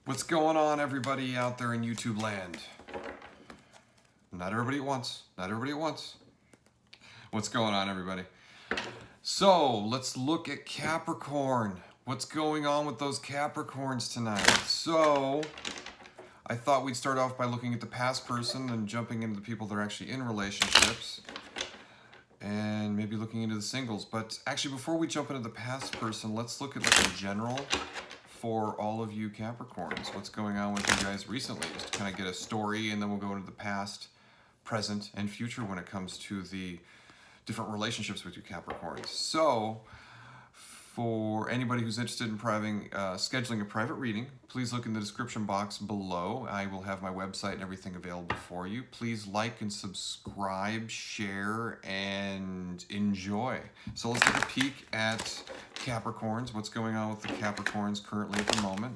What's going on, everybody out there in YouTube land? Not everybody at once. Not everybody at once. What's going on, everybody? So, let's look at Capricorn. What's going on with those Capricorns tonight? So, I thought we'd start off by looking at the past person and jumping into the people that are actually in relationships. And maybe looking into the singles. But actually, before we jump into the past person, let's look at like a general for all of you Capricorns. What's going on with you guys recently? Just to kind of get a story, and then we'll go into the past, present, and future when it comes to the different relationships with you Capricorns. So, for anybody who's interested in scheduling a private reading, please look in the description box below. I will have my website and everything available for you. Please like and subscribe, share, and enjoy. So let's take a peek at Capricorns. What's going on with the Capricorns currently at the moment?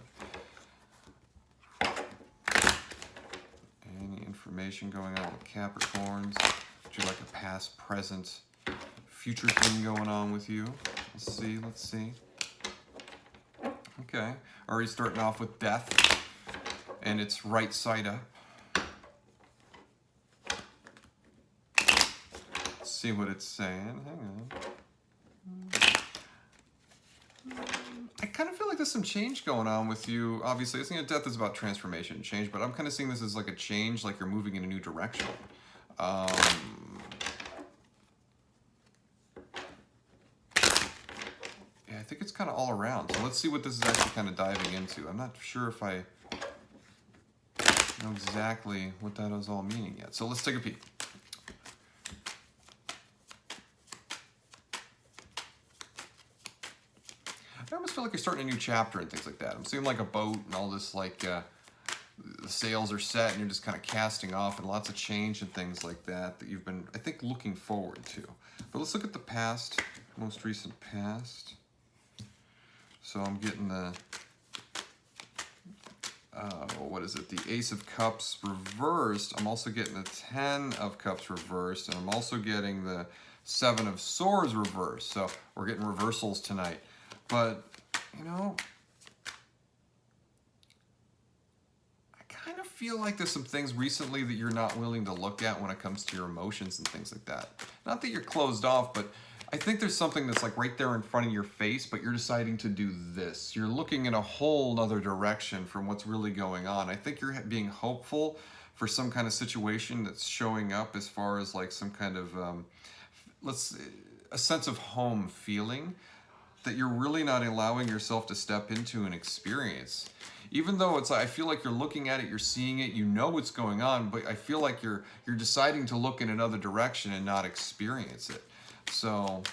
Any information going on with Capricorns? Would you like a past, present, future thing going on with you? Let's see. Okay, already starting off with death, and it's right side up. Let's see what it's saying. Hang on. I kind of feel like there's some change going on with you. Obviously, I think death is about transformation and change, but I'm kind of seeing this as like a change, like you're moving in a new direction. I think it's kind of all around. So let's see what this is actually kind of diving into. I'm not sure if I know exactly what that is all meaning yet. So let's take a peek. I almost feel like you're starting a new chapter and things like that. I'm seeing like a boat and all this like the sails are set and you're just kind of casting off, and lots of change and things like that you've been, I think, looking forward to. But let's look at the past, most recent past. So I'm getting the, what is it? The Ace of Cups reversed. I'm also getting the 10 of Cups reversed, and I'm also getting the 7 of Swords reversed. So we're getting reversals tonight. But, you know, I kind of feel like there's some things recently that you're not willing to look at when it comes to your emotions and things like that. Not that you're closed off, but I think there's something that's like right there in front of your face, but you're deciding to do this. You're looking in a whole nother direction from what's really going on. I think you're being hopeful for some kind of situation that's showing up as far as like some kind of, a sense of home feeling that you're really not allowing yourself to step into and experience. Even though it's like, I feel like you're looking at it, you're seeing it, you know what's going on, but I feel like you're deciding to look in another direction and not experience it. So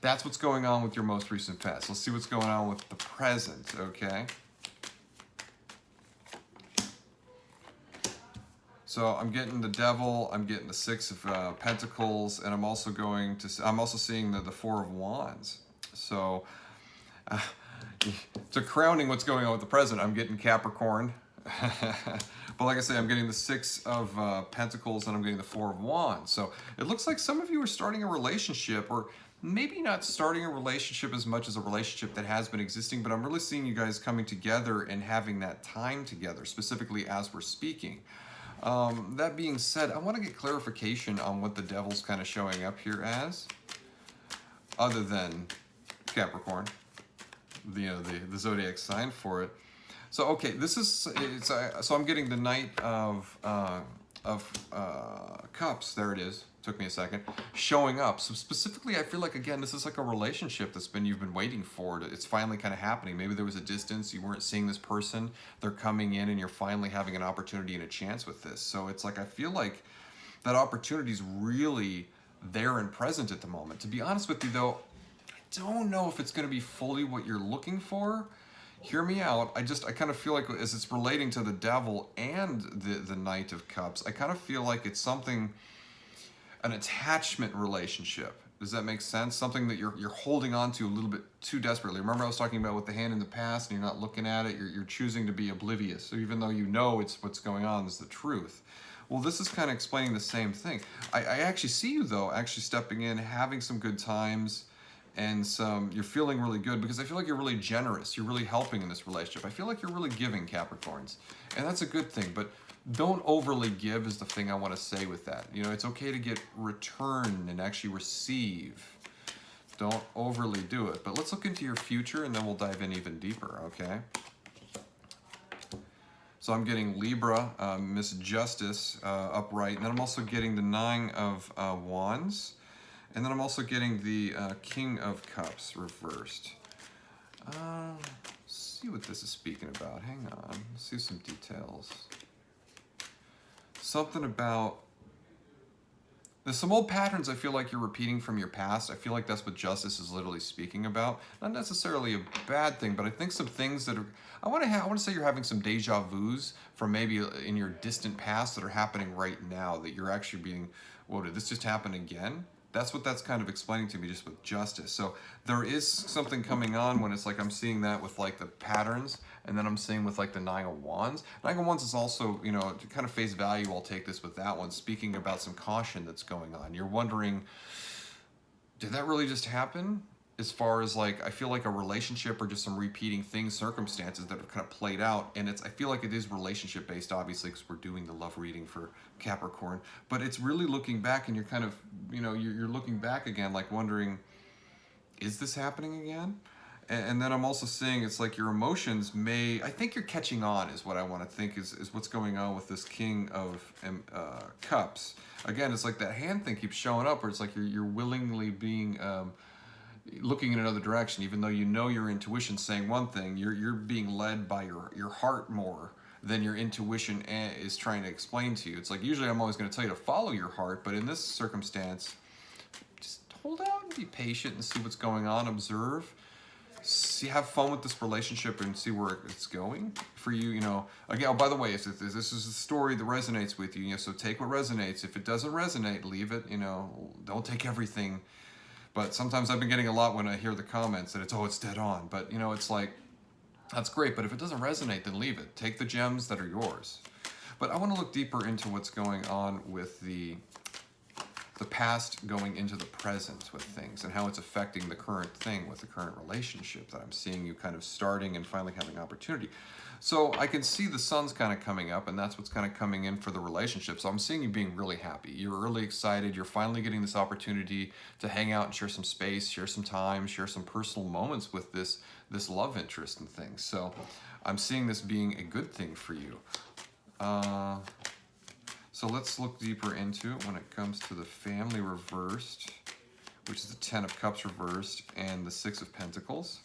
that's what's going on with your most recent past. Let's see what's going on with the present, okay? So I'm getting the Devil, I'm getting the 6 of Pentacles, and I'm also seeing the 4 of Wands. So to crowning what's going on with the present, I'm getting Capricorn. But like I say, I'm getting the 6 of Pentacles and I'm getting the 4 of Wands. So it looks like some of you are starting a relationship, or maybe not starting a relationship as much as a relationship that has been existing, but I'm really seeing you guys coming together and having that time together, specifically as we're speaking. That being said, I want to get clarification on what the Devil's kind of showing up here as, other than Capricorn, the zodiac sign for it. So okay, so I'm getting the Knight of Cups. There it is. Took me a second. Showing up. So specifically, I feel like, again, this is like a relationship you've been waiting for. It's finally kind of happening. Maybe there was a distance. You weren't seeing this person. They're coming in, and you're finally having an opportunity and a chance with this. So it's like, I feel like that opportunity is really there and present at the moment. To be honest with you, though, I don't know if it's going to be fully what you're looking for. Hear me out. I kind of feel like, as it's relating to the Devil and the Knight of Cups, I kind of feel like it's something, an attachment relationship. Does that make sense? Something that you're holding on to a little bit too desperately. Remember I was talking about with the hand in the past, and you're not looking at it, you're choosing to be oblivious. So even though you know it's what's going on is the truth. Well, this is kind of explaining the same thing. I actually see you, though, actually stepping in, having some good times, and you're feeling really good because I feel like you're really generous. You're really helping in this relationship. I feel like you're really giving, Capricorns, and that's a good thing. But don't overly give is the thing I want to say with that. You know, it's okay to get return and actually receive. Don't overly do it. But let's look into your future, and then we'll dive in even deeper. Okay. So I'm getting Libra, Miss Justice upright, and then I'm also getting the Nine of Wands, and then I'm also getting the King of Cups reversed. Let's see what this is speaking about. Hang on, let's see some details. Something about, there's some old patterns I feel like you're repeating from your past. I feel like that's what Justice is literally speaking about. Not necessarily a bad thing, but I think some things that are, I want to say you're having some deja vus from maybe in your distant past that are happening right now, that you're actually being, whoa, did this just happen again? That's what that's kind of explaining to me just with Justice. So there is something coming on when it's like I'm seeing that with like the patterns, and then I'm seeing with like the Nine of Wands. Nine of Wands is also, you know, to kind of face value, I'll take this with that one, speaking about some caution that's going on. You're wondering, did that really just happen? As far as like, I feel like a relationship or just some repeating things, circumstances that have kind of played out. And I feel like it is relationship based, obviously, because we're doing the love reading for Capricorn. But it's really looking back, and you're kind of, you know, you're looking back again, like wondering, is this happening again? And then I'm also seeing it's like your emotions I think you're catching on is what I want to think is what's going on with this King of Cups. Again, it's like that hand thing keeps showing up, where it's like you're willingly being, looking in another direction, even though you know your intuition saying one thing, you're being led by your heart more than your intuition is trying to explain to you. It's like, usually I'm always going to tell you to follow your heart, but in this circumstance, just hold out and be patient and see what's going on, observe. See, have fun with this relationship and see where it's going for you. You know, again, oh, by the way, if this is a story that resonates with you, you know, so take what resonates. If it doesn't resonate, leave it. You know, don't take everything. But sometimes I've been getting a lot when I hear the comments that it's dead on. But, you know, it's like, that's great. But if it doesn't resonate, then leave it. Take the gems that are yours. But I want to look deeper into what's going on with the past going into the present with things, and how it's affecting the current thing with the current relationship that I'm seeing you kind of starting and finally having opportunity. So I can see the sun's kind of coming up, and that's what's kind of coming in for the relationship. So I'm seeing you being really happy. You're really excited. You're finally getting this opportunity to hang out and share some space, share some time, share some personal moments with this love interest and things. So I'm seeing this being a good thing for you. So let's look deeper into it when it comes to the family reversed, which is the Ten of Cups reversed and the Six of Pentacles.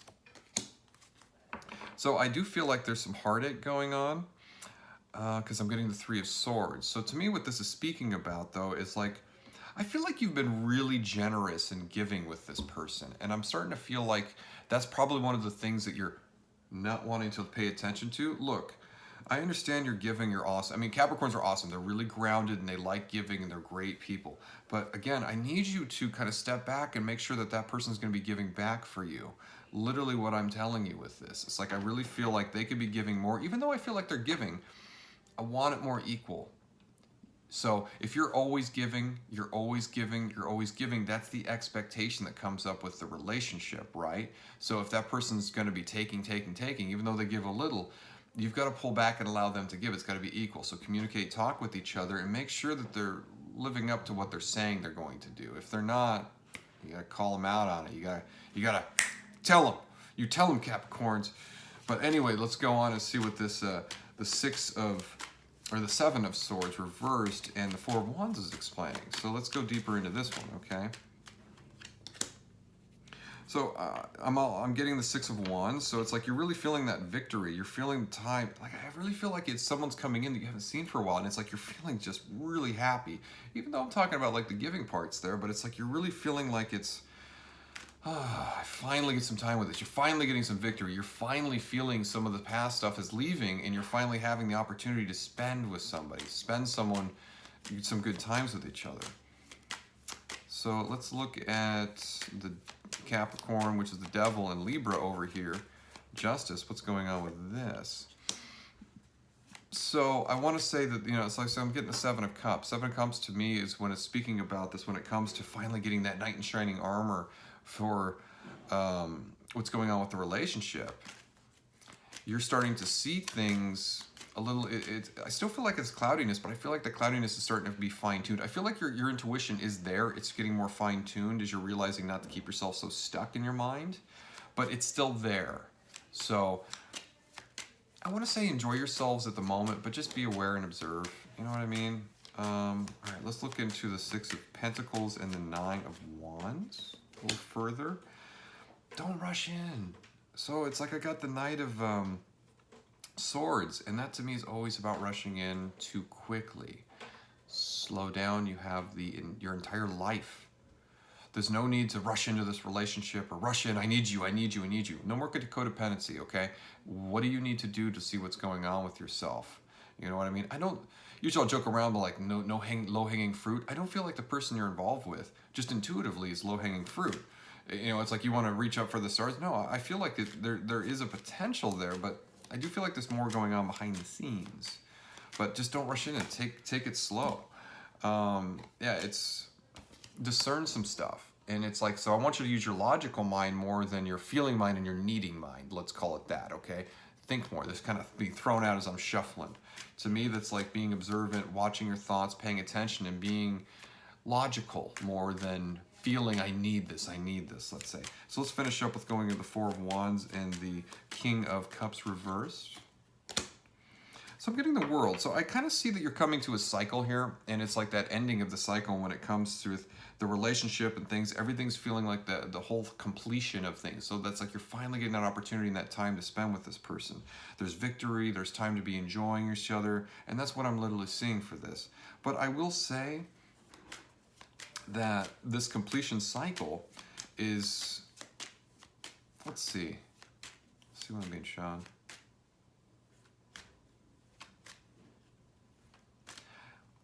So I do feel like there's some heartache going on because I'm getting the Three of Swords. So to me, what this is speaking about, though, is like, I feel like you've been really generous in giving with this person. And I'm starting to feel like that's probably one of the things that you're not wanting to pay attention to. Look, I understand you're giving, you're awesome. I mean, Capricorns are awesome. They're really grounded and they like giving and they're great people. But again, I need you to kind of step back and make sure that that person's going to be giving back for you. Literally what I'm telling you with this. It's like I really feel like they could be giving more. Even though I feel like they're giving, I want it more equal. So if you're always giving, you're always giving, you're always giving, that's the expectation that comes up with the relationship, right? So if that person's going to be taking, even though they give a little, you've got to pull back and allow them to give. It's got to be equal. So communicate, talk with each other, and make sure that they're living up to what they're saying they're going to do. If they're not, you got to call them out on it. You got to tell them. You tell them, Capricorns. But anyway, let's go on and see what this the Seven of Swords reversed and the Four of Wands is explaining. So let's go deeper into this one, okay? So I'm getting the Six of Wands, so it's like you're really feeling that victory. You're feeling the time. Like I really feel like it's someone's coming in that you haven't seen for a while, and it's like you're feeling just really happy. Even though I'm talking about like the giving parts there, but it's like you're really feeling like it's, I finally get some time with this. You're finally getting some victory. You're finally feeling some of the past stuff is leaving, and you're finally having the opportunity to spend with somebody, spend some good times with each other. So let's look at the Capricorn, which is the Devil, and Libra over here. Justice, what's going on with this? So I want to say that, you know, it's like, so I'm getting the Seven of Cups. Seven of Cups to me is when it's speaking about this, when it comes to finally getting that knight in shining armor for what's going on with the relationship, you're starting to see things a little, I still feel like it's cloudiness, but I feel like the cloudiness is starting to be fine-tuned. I feel like your intuition is there. It's getting more fine-tuned as you're realizing not to keep yourself so stuck in your mind, but it's still there. So I want to say enjoy yourselves at the moment, but just be aware and observe. You know what I mean? All right, let's look into the Six of Pentacles and the Nine of Wands a little further. Don't rush in. So it's like I got the Knight of Swords, and that to me is always about rushing in too quickly. Slow down. You have your entire life. There's no need to rush into this relationship or rush in. I need you, I need you, I need you. No more codependency, okay? What do you need to do to see what's going on with yourself? You know what I mean? I don't, usually I'll joke around, but like low-hanging fruit. I don't feel like the person you're involved with just intuitively is low-hanging fruit. You know, it's like you want to reach up for the stars. No, I feel like there is a potential there, but I do feel like there's more going on behind the scenes. But just don't rush in and take it slow. Yeah, it's discern some stuff. And it's like, so I want you to use your logical mind more than your feeling mind and your needing mind. Let's call it that, okay? Think more. This kind of being thrown out as I'm shuffling. To me, that's like being observant, watching your thoughts, paying attention, and being logical more than feeling I need this, let's say. So let's finish up with going to the Four of Wands and the King of Cups reversed. So I'm getting the World. So I kind of see that you're coming to a cycle here, and it's like that ending of the cycle when it comes to the relationship and things. Everything's feeling like the whole completion of things. So that's like you're finally getting that opportunity and that time to spend with this person. There's victory, there's time to be enjoying each other, and that's what I'm literally seeing for this. But I will say that this completion cycle is, let's see what I'm being shown.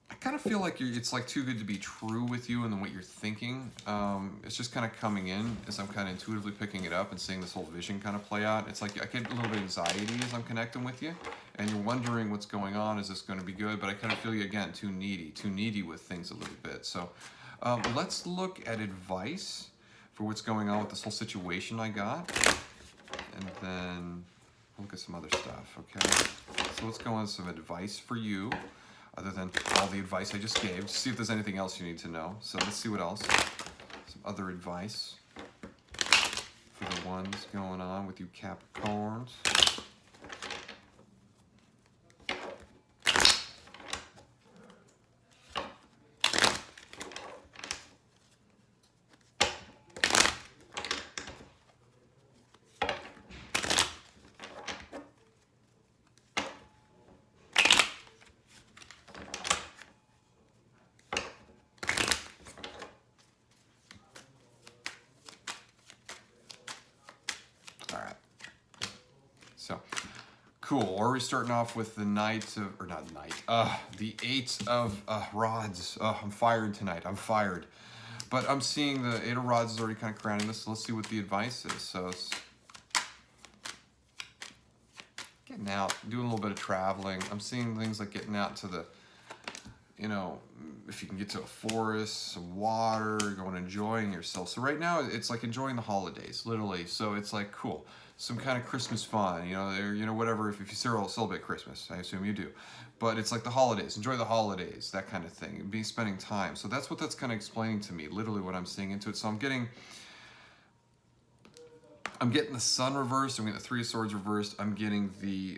I kind of feel like it's like too good to be true with you and what you're thinking. It's just kind of coming in as I'm kind of intuitively picking it up and seeing this whole vision kind of play out. It's like I get a little bit of anxiety as I'm connecting with you, and you're wondering what's going on. Is this going to be good? But I kind of feel you, again, too needy with things a little bit. So let's look at advice for what's going on with this whole situation I got, and then we'll look at some other stuff, okay? So let's go on some advice for you, other than all the advice I just gave, to see if there's anything else you need to know. So let's see what else. Some other advice for the ones going on with you Capricorns. So, cool. Or are we starting off with the Knight of, or not Knight, the Eight of Rods. I'm fired tonight. I'm fired. But I'm seeing the Eight of Rods is already kind of crowning this. So let's see what the advice is. So, it's getting out, doing a little bit of traveling. I'm seeing things like getting out to the, you know, if you can get to a forest, some water, going enjoying yourself. So right now it's like enjoying the holidays, literally. So it's like cool, some kind of Christmas fun, you know, whatever. If you celebrate Christmas, I assume you do, but it's like the holidays. Enjoy the holidays, that kind of thing. Be spending time. So that's what that's kind of explaining to me, literally what I'm seeing into it. So I'm getting the Sun reversed. I'm getting the Three of Swords reversed. I'm getting the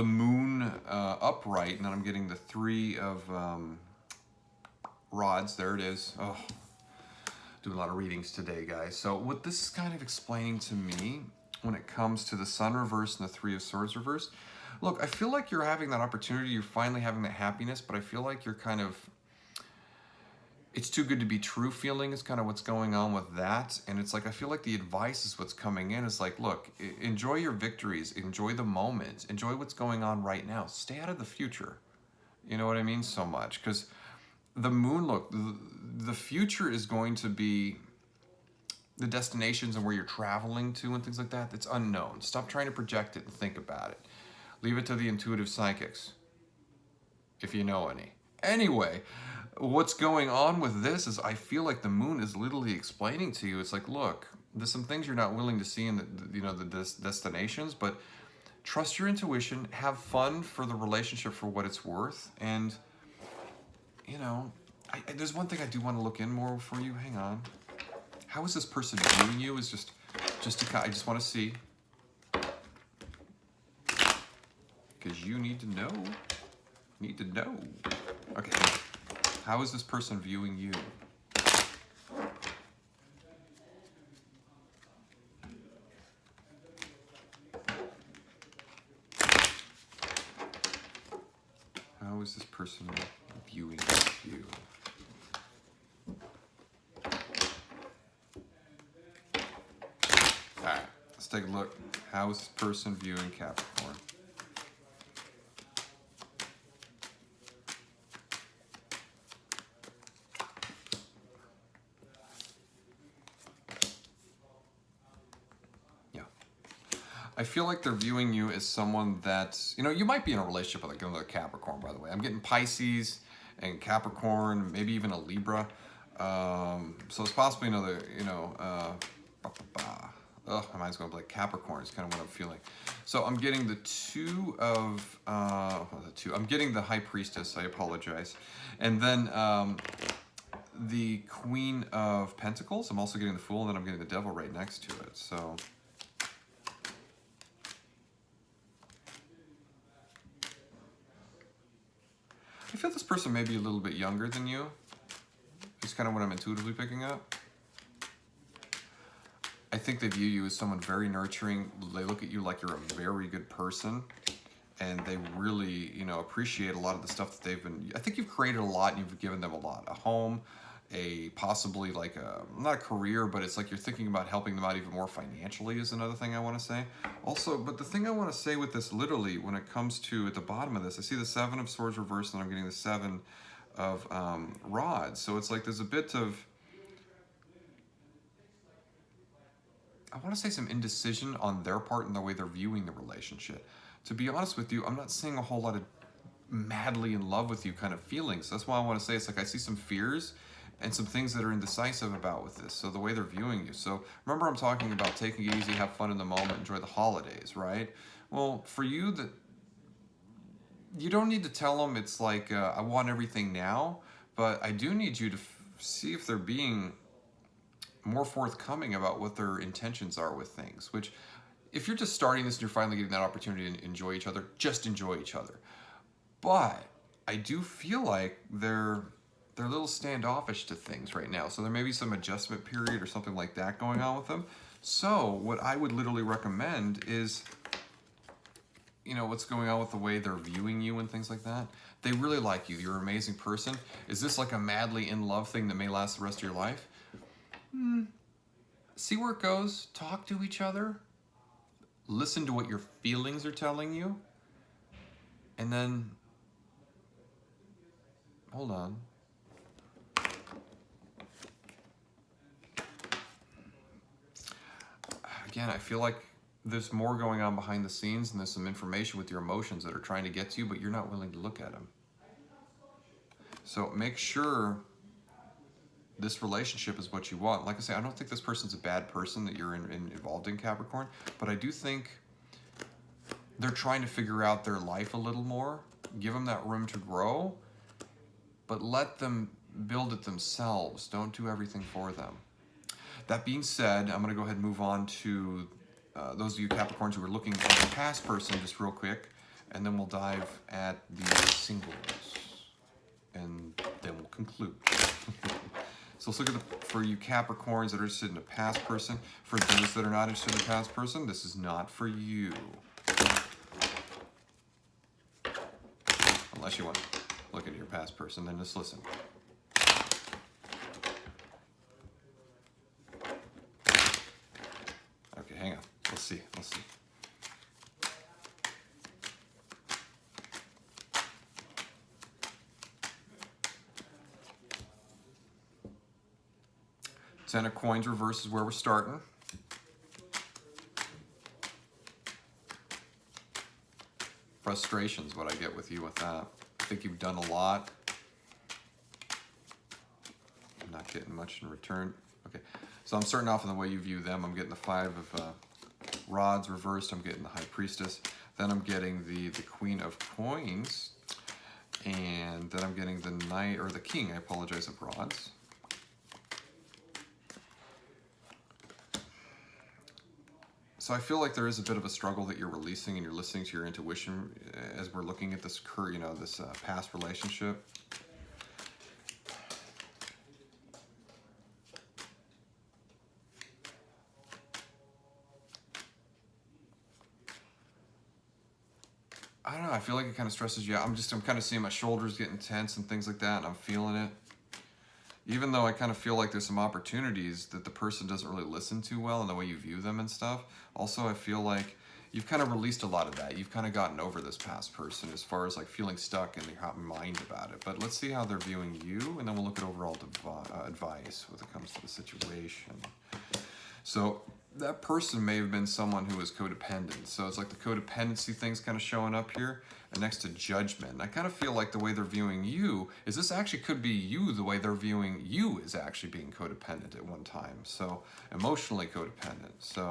Moon upright, and then I'm getting the Three of Rods. There it is. Oh, doing a lot of readings today, guys. So what this is kind of explaining to me when it comes to the Sun reversed and the Three of Swords reversed. Look, I feel like you're having that opportunity. You're finally having that happiness, but I feel like you're kind of, it's too good to be true feeling is kind of what's going on with that. And it's like, I feel like the advice is what's coming in. It's like, look, enjoy your victories, enjoy the moment, enjoy what's going on right now. Stay out of the future. You know what I mean? So much. Because the Moon, look, the future is going to be the destinations and where you're traveling to and things like that. It's unknown. Stop trying to project it and think about it. Leave it to the intuitive psychics, if you know any. Anyway, what's going on with this is I feel like the Moon is literally explaining to you, it's like, look, there's some things you're not willing to see in the destinations, but trust your intuition, have fun for the relationship for what it's worth, and there's one thing I do want to look in more for you. Hang on. How is this person viewing you? Is I just want to see, because you need to know. Okay. How is this person viewing you? How is this person viewing you? All right, let's take a look. How is this person viewing Capricorn? Yeah. I feel like they're viewing you as someone that, you might be in a relationship with another Capricorn, by the way. I'm getting Pisces and Capricorn, maybe even a Libra. So it's possibly another, my mind's going blank. Capricorn is kind of what I'm feeling. So I'm getting the I'm getting the High Priestess, I apologize. And then the Queen of Pentacles. I'm also getting the Fool, and then I'm getting the Devil right next to it. So I feel this person may be a little bit younger than you. It's kind of what I'm intuitively picking up. I think they view you as someone very nurturing. They look at you like you're a very good person, and they really, appreciate a lot of the stuff that they've been. I think you've created a lot, and you've given them a lot. A home, possibly like not a career, but it's like you're thinking about helping them out even more financially is another thing I want to say. Also, but the thing I want to say with this, literally, when it comes to at the bottom of this, I see the Seven of Swords reversed, and I'm getting the Seven of Rods. So it's like there's a bit of, I want to say, some indecision on their part in the way they're viewing the relationship. To be honest with you, I'm not seeing a whole lot of madly in love with you kind of feelings. That's why I want to say it's like I see some fears and some things that are indecisive about with this. So the way they're viewing you. So remember, I'm talking about taking it easy, have fun in the moment, enjoy the holidays, right? Well, for you, that you don't need to tell them it's like I want everything now, but I do need you to see if they're being more forthcoming about what their intentions are with things. Which, if you're just starting this and you're finally getting that opportunity to enjoy each other, just enjoy each other. But I do feel like they're a little standoffish to things right now. So there may be some adjustment period or something like that going on with them. So what I would literally recommend is, what's going on with the way they're viewing you and things like that. They really like you. You're an amazing person. Is this like a madly in love thing that may last the rest of your life? See where it goes. Talk to each other. Listen to what your feelings are telling you. And then, hold on. Again, I feel like there's more going on behind the scenes, and there's some information with your emotions that are trying to get to you, but you're not willing to look at them. So make sure this relationship is what you want. Like I say, I don't think this person's a bad person that you're involved in, Capricorn, but I do think they're trying to figure out their life a little more. Give them that room to grow, but let them build it themselves. Don't do everything for them. That being said, I'm going to go ahead and move on to those of you Capricorns who are looking at the past person just real quick, and then we'll dive at the singles, and then we'll conclude. So let's look at for you Capricorns that are interested in a past person. For those that are not interested in a past person, this is not for you. Unless you want to look at your past person, then just listen. Okay, hang on. Let's see. Ten of Coins reverse is where we're starting. Frustration is what I get with you with that. I think you've done a lot. I'm not getting much in return. Okay, So I'm starting off in the way you view them. I'm getting the 5 of rods reversed. I'm getting the High Priestess. Then I'm getting the Queen of Coins. And then I'm getting the Knight, or the King, I apologize, of rods. So I feel like there is a bit of a struggle that you're releasing, and you're listening to your intuition as we're looking at this, this past relationship. I don't know, I feel like it kind of stresses you out. I'm kind of seeing my shoulders getting tense and things like that, and I'm feeling it. Even though I kind of feel like there's some opportunities that the person doesn't really listen to well in the way you view them and stuff. Also, I feel like you've kind of released a lot of that. You've kind of gotten over this past person as far as like feeling stuck in your mind about it. But let's see how they're viewing you, and then we'll look at overall advice when it comes to the situation. So that person may have been someone who was codependent. So it's like the codependency thing's kind of showing up here. And next to judgment. And I kind of feel like the way they're viewing you is this actually could be you, the way they're viewing you is actually being codependent at one time. So emotionally codependent. So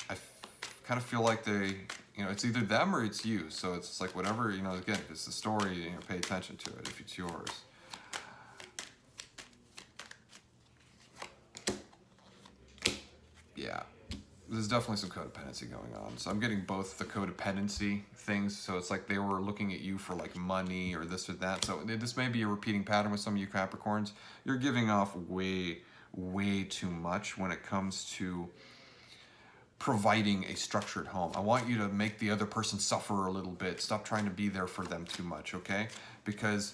I kind of feel like they, it's either them or it's you. So it's like whatever, again, if it's the story, pay attention to it if it's yours. Yeah, there's definitely some codependency going on. So I'm getting both the codependency things. So it's like they were looking at you for like money or this or that. So this may be a repeating pattern with some of you Capricorns. You're giving off way, way too much when it comes to providing a structured home. I want you to make the other person suffer a little bit. Stop trying to be there for them too much, okay? Because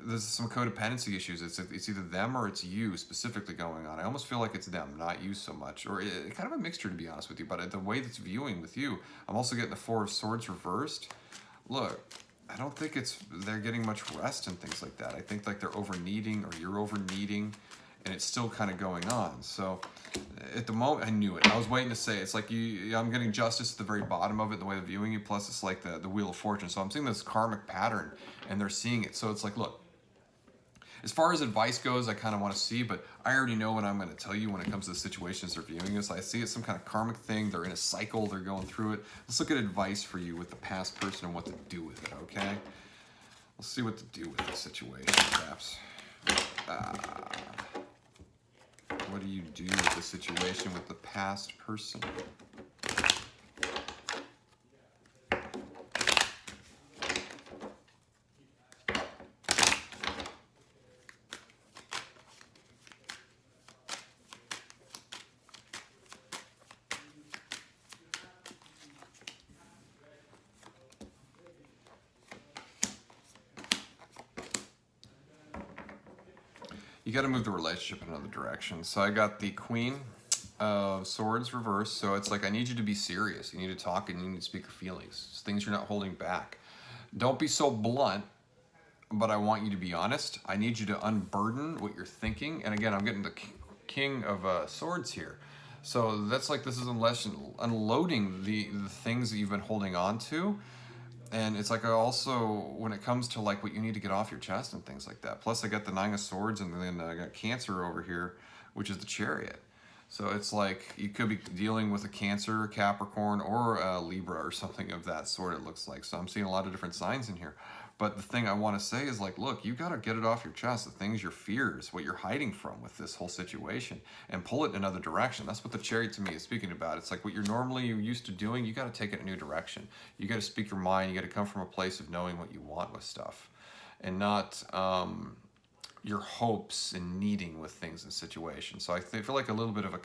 there's some codependency issues. It's either them or it's you specifically going on. I almost feel like it's them, not you so much. Or kind of a mixture, to be honest with you. But the way that's viewing with you, I'm also getting the 4 of Swords reversed. Look, I don't think they're getting much rest and things like that. I think like they're over-needing or you're over-needing, and it's still kind of going on. So at the moment, I knew it. I was waiting to say it. It's like I'm getting justice at the very bottom of it, the way they're viewing you. Plus, it's like the Wheel of Fortune. So I'm seeing this karmic pattern, and they're seeing it. So it's like, look, as far as advice goes, I kind of want to see, but I already know what I'm going to tell you when it comes to the situations they're viewing this. I see it's some kind of karmic thing. They're in a cycle. They're going through it. Let's look at advice for you with the past person and what to do with it, okay? Let's see what to do with this situation, perhaps. What do you do with the situation with the past person? You got to move the relationship in another direction. So I got the Queen of Swords reversed. So it's like, I need you to be serious. You need to talk and you need to speak your feelings. It's things you're not holding back. Don't be so blunt, but I want you to be honest. I need you to unburden what you're thinking. And again, I'm getting the King of Swords here. So that's like, this is unloading the things that you've been holding on to. And it's like also when it comes to like what you need to get off your chest and things like that. Plus I got the 9 of Swords, and then I got Cancer over here, which is the Chariot. So it's like you could be dealing with a Cancer, Capricorn, or a Libra or something of that sort, it looks like. So I'm seeing a lot of different signs in here. But the thing I want to say is like, look, you got to get it off your chest, the things, your fears, what you're hiding from with this whole situation, and pull it in another direction. That's what the Chariot to me is speaking about. It's like what you're normally used to doing, you got to take it in a new direction. You got to speak your mind. You got to come from a place of knowing what you want with stuff, and not your hopes and needing with things and situations. So I feel like a little bit of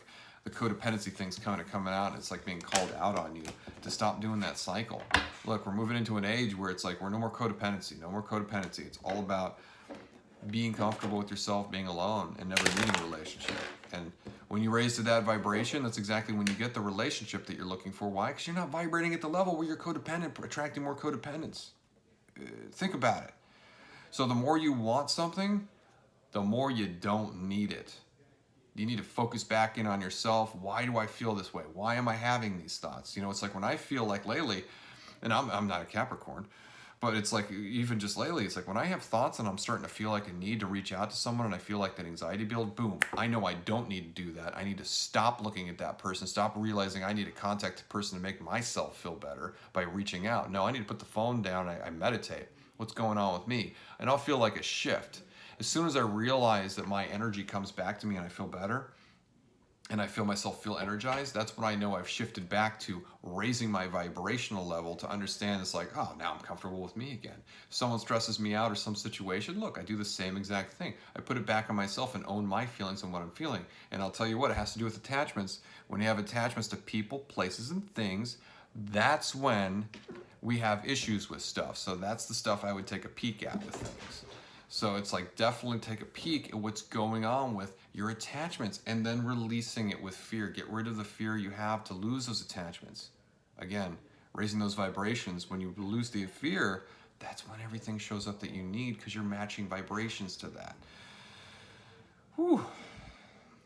the codependency thing's kind of coming out, and it's like being called out on you to stop doing that cycle. Look, we're moving into an age where it's like we're no more codependency, no more codependency. It's all about being comfortable with yourself, being alone, and never needing a relationship. And when you raise to that vibration, that's exactly when you get the relationship that you're looking for. Why? Because you're not vibrating at the level where you're codependent, attracting more codependence. Think about it. So the more you want something, the more you don't need it. You need to focus back in on yourself. Why do I feel this way? Why am I having these thoughts? It's like when I feel like lately, and I'm not a Capricorn, But it's like, even just lately, it's like when I have thoughts and I'm starting to feel like a need to reach out to someone and I feel like that anxiety build, boom, I know I don't need to do that. I need to stop looking at that person, stop realizing I need to contact the person to make myself feel better by reaching out. No, I need to put the phone down. I meditate. What's going on with me? And I'll feel like a shift. As soon as I realize that my energy comes back to me and I feel better, and I feel myself feel energized, that's when I know I've shifted back to raising my vibrational level to understand it's like, oh, now I'm comfortable with me again. If someone stresses me out or some situation, look, I do the same exact thing. I put it back on myself and own my feelings and what I'm feeling. And I'll tell you what, it has to do with attachments. When you have attachments to people, places, and things, that's when we have issues with stuff. So that's the stuff I would take a peek at with things. So it's like, definitely take a peek at what's going on with your attachments and then releasing it with fear. Get rid of the fear you have to lose those attachments. Again, raising those vibrations. When you lose the fear, that's when everything shows up that you need, because you're matching vibrations to that. Whew.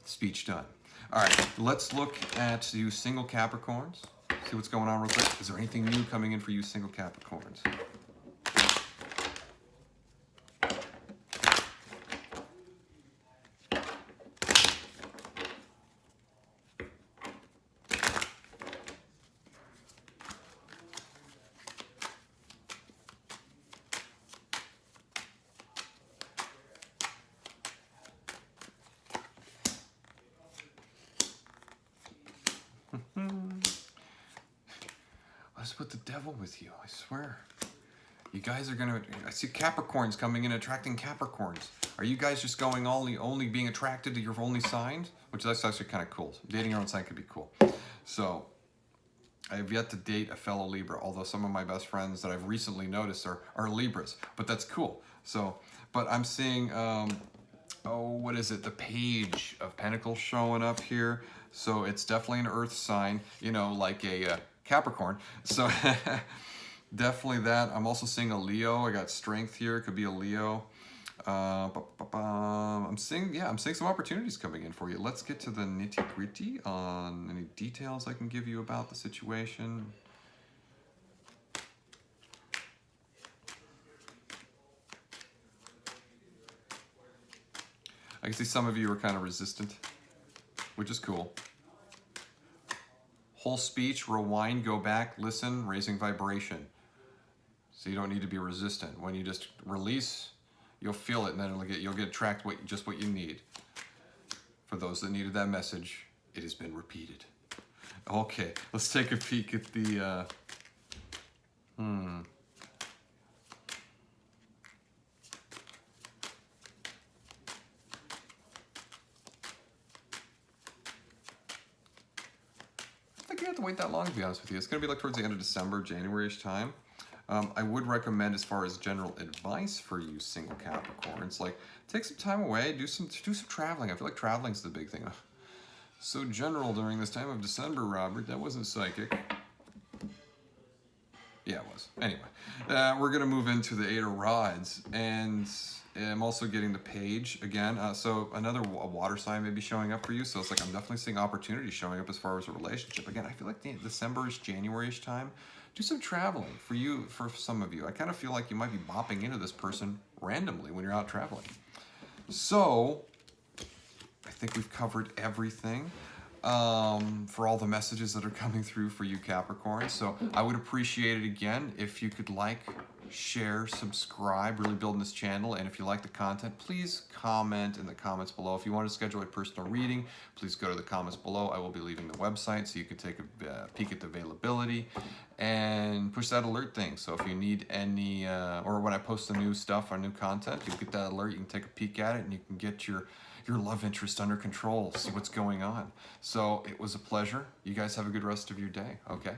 Speech done. All right, let's look at you single Capricorns. See what's going on real quick. Is there anything new coming in for you single Capricorns? What's with the devil with you? I swear. You guys are gonna, I see Capricorns coming in, attracting Capricorns. Are you guys just going only being attracted to your only signs? Which that's actually kind of cool. Dating your own sign could be cool. So, I have yet to date a fellow Libra, although some of my best friends that I've recently noticed are Libras. But that's cool. So, but I'm seeing, what is it? The Page of Pentacles showing up here. So it's definitely an earth sign, you know, like a Capricorn. So definitely that. I'm also seeing a Leo. I got Strength here. It could be a Leo. I'm seeing some opportunities coming in for you. Let's get to the nitty-gritty on any details I can give you about the situation. I can see some of you are kind of resistant, which is cool. Whole speech, rewind, go back, listen, raising vibration. So you don't need to be resistant. When you just release, you'll feel it, and then you'll get tracked just what you need. For those that needed that message, it has been repeated. Okay, let's take a peek at the I think you have to wait that long, to be honest with you. It's going to be like towards the end of December, January-ish time. I would recommend, as far as general advice for you single Capricorns, like take some time away, do some traveling. I feel like traveling's the big thing. So general during this time of December, Robert. That wasn't psychic. Yeah, it was. Anyway, we're going to move into the Eight of Rods, and I'm also getting the Page again. So another water sign may be showing up for you. So it's like I'm definitely seeing opportunities showing up as far as a relationship. Again, I feel like December-ish, January-ish time. Do some traveling for you, for some of you. I kind of feel like you might be bopping into this person randomly when you're out traveling. So I think we've covered everything for all the messages that are coming through for you Capricorn. So I would appreciate it again if you could like, share, subscribe, really building this channel. And if you like the content, please comment in the comments below. If you want to schedule a personal reading, please go to the comments below. I will be leaving the website so you can take a peek at the availability and push that alert thing. So if you need any, or when I post the new stuff or new content, you'll get that alert. You can take a peek at it and you can get your love interest under control, see what's going on. So it was a pleasure. You guys have a good rest of your day, okay?